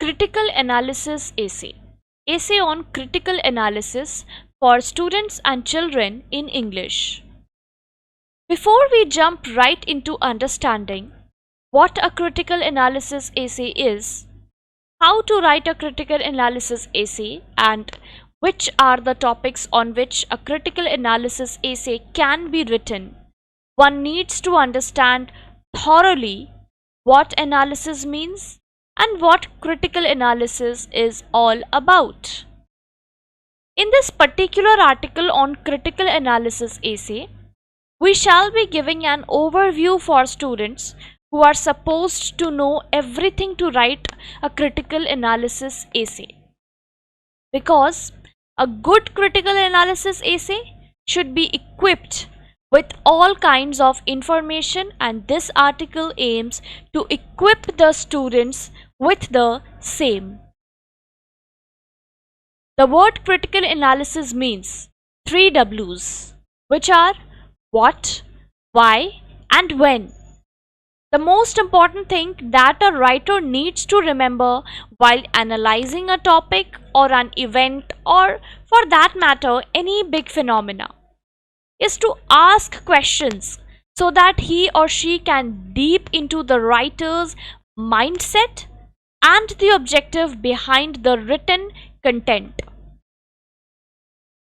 critical analysis essay. Essay on critical analysis for students and children in English. Before we jump right into understanding what a critical analysis essay is, how to write a critical analysis essay, and which are the topics on which a critical analysis essay can be written, one needs to understand thoroughly what analysis means and what critical analysis is all about. In this particular article on critical analysis essay, we shall be giving an overview for students who are supposed to know everything to write a critical analysis essay. Because a good critical analysis essay should be equipped with all kinds of information, and this article aims to equip the students with the same. The word critical analysis means 3 W's, which are what, why, and when. The most important thing that a writer needs to remember while analyzing a topic or an event, or for that matter any big phenomena, is to ask questions so that he or she can deep into the writer's mindset and the objective behind the written content.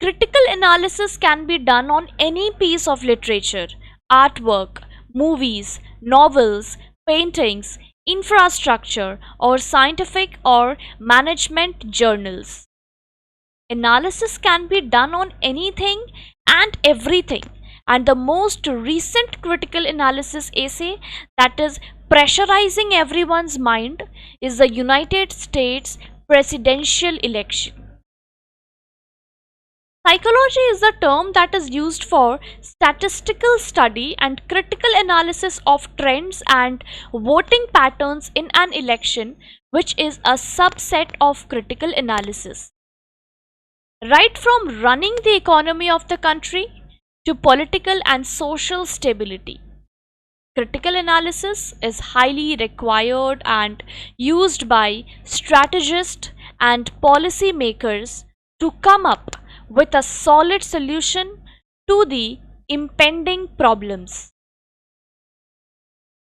Critical analysis can be done on any piece of literature, artwork, movies, novels, paintings, infrastructure, or scientific or management journals. Analysis can be done on anything and everything, and the most recent critical analysis essay that is pressurizing everyone's mind is the United States presidential election. Psychology is the term that is used for statistical study and critical analysis of trends and voting patterns in an election, which is a subset of critical analysis. Right from running the economy of the country to political and social stability, critical analysis is highly required and used by strategists and policy makers to come up with a solid solution to the impending problems.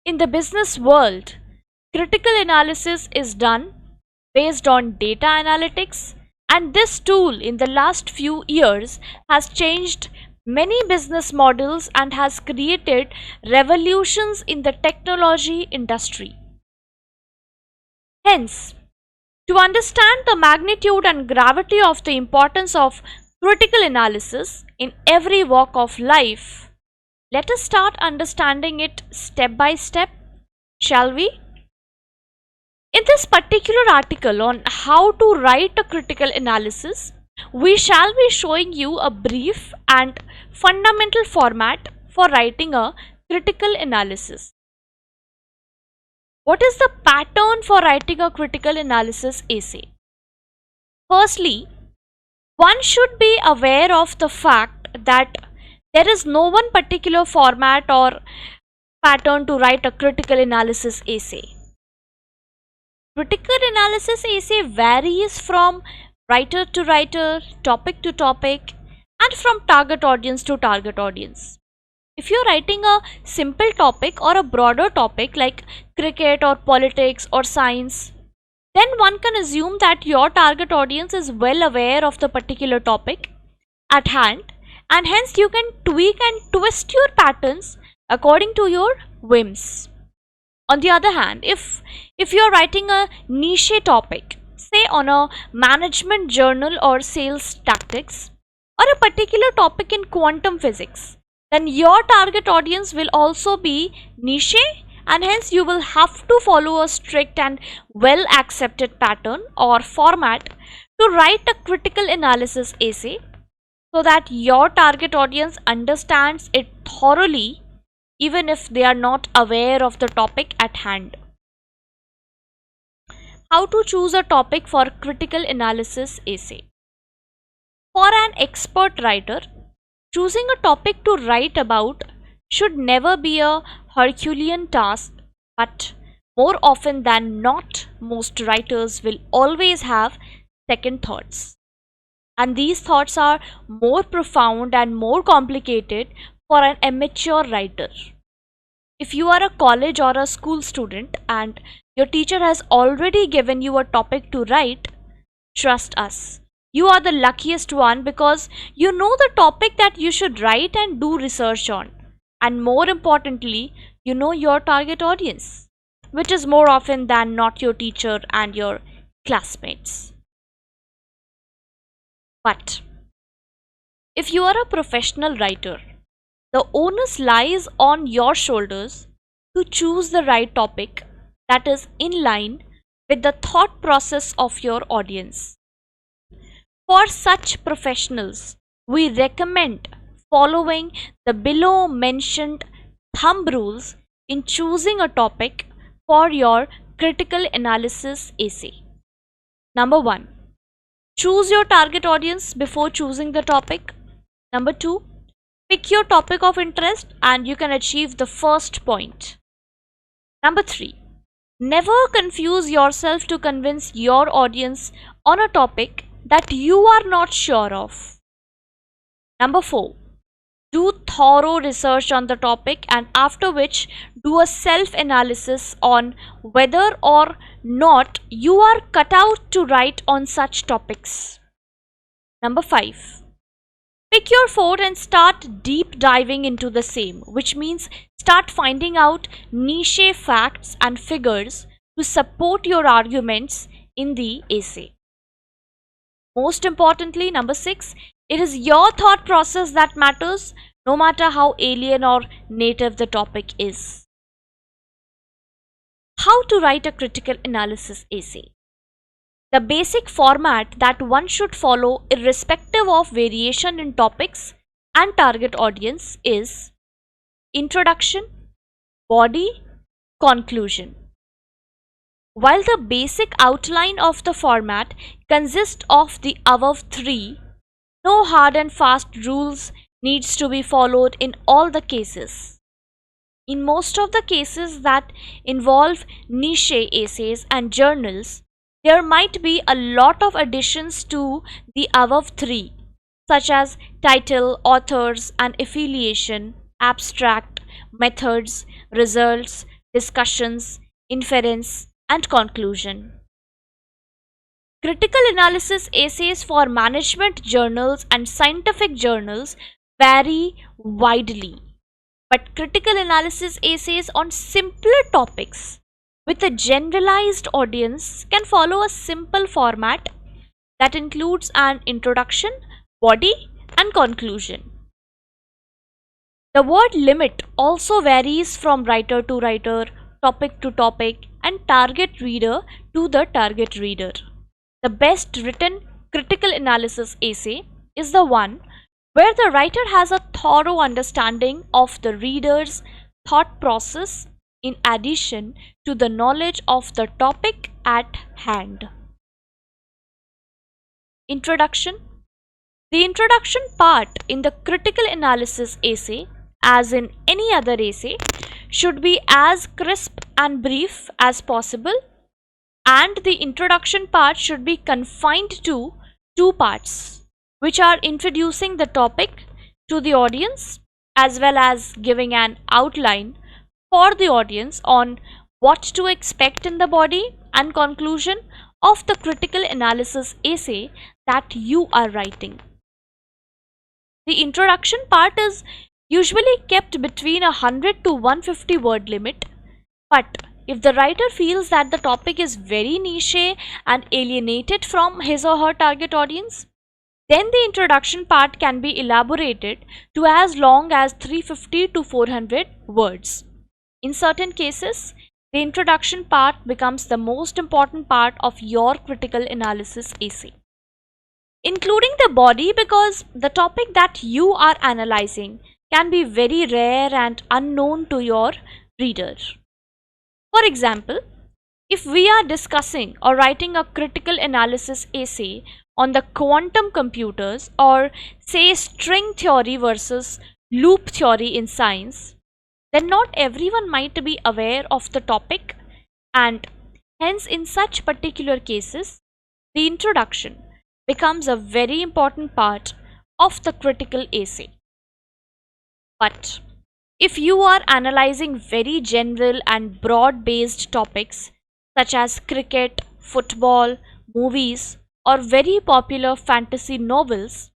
In the business world, critical analysis is done based on data analytics, and this tool in the last few years has changed many business models and has created revolutions in the technology industry. Hence, to understand the magnitude and gravity of the importance of critical analysis in every walk of life, let us start understanding it step by step, shall we? In this particular article on how to write a critical analysis, we shall be showing you a brief and fundamental format for writing a critical analysis. What is the pattern for writing a critical analysis essay? Firstly, one should be aware of the fact that there is no one particular format or pattern to write a critical analysis essay. Critical analysis essay varies from writer to writer, topic to topic, and from target audience to target audience. If you're writing a simple topic or a broader topic like cricket or politics or science, then one can assume that your target audience is well aware of the particular topic at hand, and hence you can tweak and twist your patterns according to your whims. On the other hand, if you're writing a niche topic, say on a management journal or sales tactics, or a particular topic in quantum physics, then your target audience will also be niche, and hence you will have to follow a strict and well accepted pattern or format to write a critical analysis essay so that your target audience understands it thoroughly even if they are not aware of the topic at hand. How to choose a topic for critical analysis essay? For an expert writer, choosing a topic to write about should never be a Herculean task, but more often than not, most writers will always have second thoughts. And these thoughts are more profound and more complicated for an amateur writer. If you are a college or a school student and your teacher has already given you a topic to write, trust us. You are the luckiest one because you know the topic that you should write and do research on. And more importantly, you know your target audience, which is more often than not your teacher and your classmates. But if you are a professional writer, the onus lies on your shoulders to choose the right topic that is in line with the thought process of your audience. For such professionals, we recommend following the below mentioned thumb rules in choosing a topic for your critical analysis essay. Number 1. Choose your target audience before choosing the topic. Number 2. Pick your topic of interest and you can achieve the first point. Number 3. Never confuse yourself to convince your audience on a topic that you are not sure of. Number 4. Do thorough research on the topic and after which do a self-analysis on whether or not you are cut out to write on such topics. Number 5. Pick your fort and start deep diving into the same, which means start finding out niche facts and figures to support your arguments in the essay. Most importantly, number 6, it is your thought process that matters, no matter how alien or native the topic is. How to write a critical analysis essay? The basic format that one should follow, irrespective of variation in topics and target audience, is introduction, body, conclusion. While the basic outline of the format consists of the above three, no hard and fast rules needs to be followed in all the cases. In most of the cases that involve niche essays and journals, there might be a lot of additions to the above three, such as title, authors and affiliation, abstract, methods, results, discussions, inference, and conclusion. Critical analysis essays for management journals and scientific journals vary widely, but critical analysis essays on simpler topics with a generalized audience can follow a simple format that includes an introduction, body, and conclusion. The word limit also varies from writer to writer, topic to topic, and target reader to the target reader. The best written critical analysis essay is the one where the writer has a thorough understanding of the reader's thought process in addition to the knowledge of the topic at hand. Introduction. The introduction part in the critical analysis essay, as in any other essay, should be as crisp and brief as possible, and the introduction part should be confined to two parts, which are introducing the topic to the audience as well as giving an outline for the audience on what to expect in the body and conclusion of the critical analysis essay that you are writing. The introduction part is usually kept between 100 to 150 word limit, but if the writer feels that the topic is very niche and alienated from his or her target audience, then the introduction part can be elaborated to as long as 350 to 400 words. In certain cases, the introduction part becomes the most important part of your critical analysis essay, including the body, because the topic that you are analyzing can be very rare and unknown to your reader. For example, if we are discussing or writing a critical analysis essay on the quantum computers, or say string theory versus loop theory in science, then not everyone might be aware of the topic And hence, in such particular cases, the introduction becomes a very important part of the critical essay. But if you are analyzing very general and broad based topics such as cricket, football, movies, or very popular fantasy novels,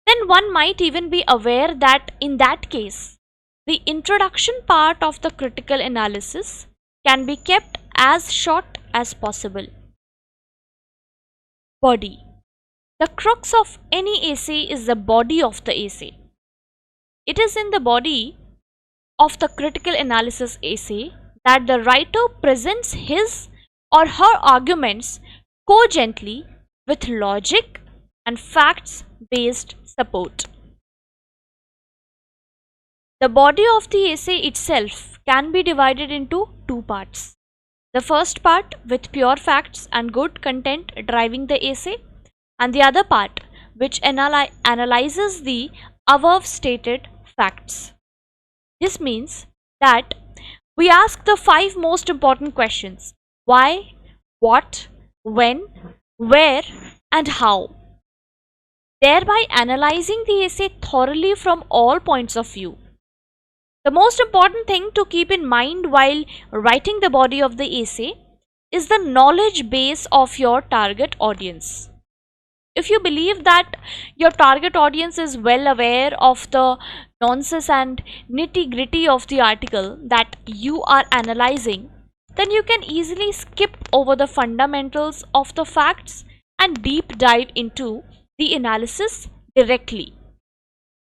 then one might even be aware that in that case, the introduction part of the critical analysis can be kept as short as possible. Body. The crux of any essay is the body of the essay. It is in the body of the critical analysis essay that the writer presents his or her arguments cogently with logic and facts based support. The body of the essay itself can be divided into two parts. The first part with pure facts and good content driving the essay, and the other part which analyzes the above stated facts. This means that we ask the five most important questions: why, what, when, where, and how, thereby analyzing the essay thoroughly from all points of view. The most important thing to keep in mind while writing the body of the essay is the knowledge base of your target audience. If you believe that your target audience is well aware of the nonsense and nitty gritty of the article that you are analyzing, then you can easily skip over the fundamentals of the facts and deep dive into the analysis directly.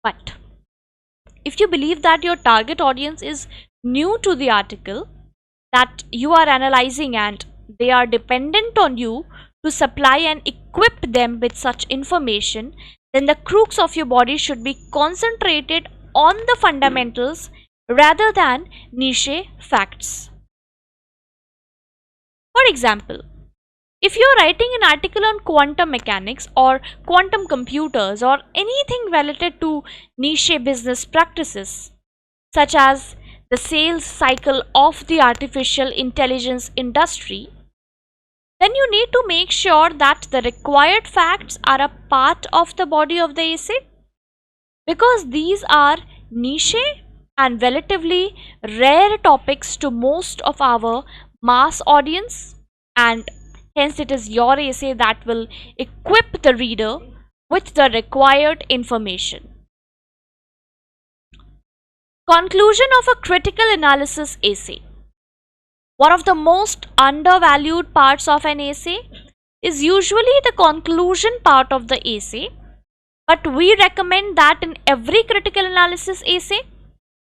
But if you believe that your target audience is new to the article that you are analyzing and they are dependent on you to supply and equip them with such information, then the crux of your body should be concentrated on the fundamentals rather than niche facts. For example, if you are writing an article on quantum mechanics or quantum computers or anything related to niche business practices, such as the sales cycle of the artificial intelligence industry, then you need to make sure that the required facts are a part of the body of the essay, because these are niche and relatively rare topics to most of our mass audience, and hence it is your essay that will equip the reader with the required information. Conclusion of a critical analysis essay. One of the most undervalued parts of an essay is usually the conclusion part of the essay, but we recommend that in every critical analysis essay,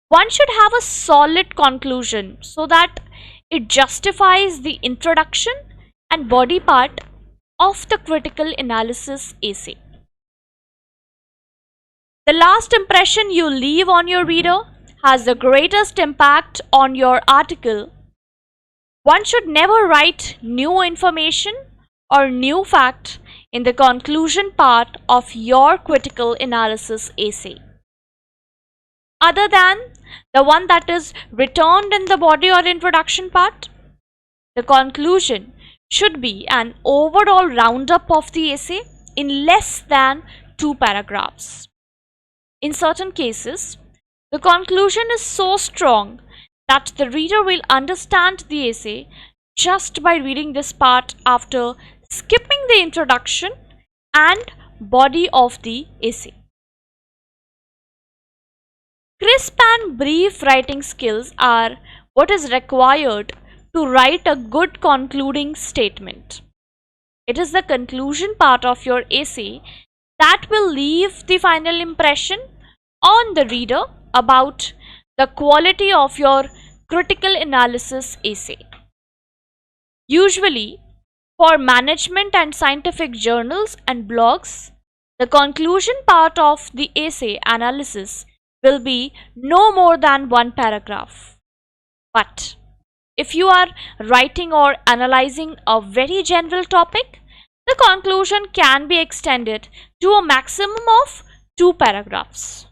one should have a solid conclusion so that it justifies the introduction and body part of the critical analysis essay. The last impression you leave on your reader has the greatest impact on your article. One should never write new information or new fact in the conclusion part of your critical analysis essay, other than the one that is returned in the body or introduction part. The conclusion should be an overall roundup of the essay in less than 2 paragraphs. In certain cases, the conclusion is so strong that the reader will understand the essay just by reading this part after skipping the introduction and body of the essay. Crisp and brief writing skills are what is required to write a good concluding statement. It is the conclusion part of your essay that will leave the final impression on the reader about the quality of your critical analysis essay. Usually, for management and scientific journals and blogs, the conclusion part of the essay analysis will be no more than 1 paragraph. But if you are writing or analyzing a very general topic, the conclusion can be extended to a maximum of 2 paragraphs.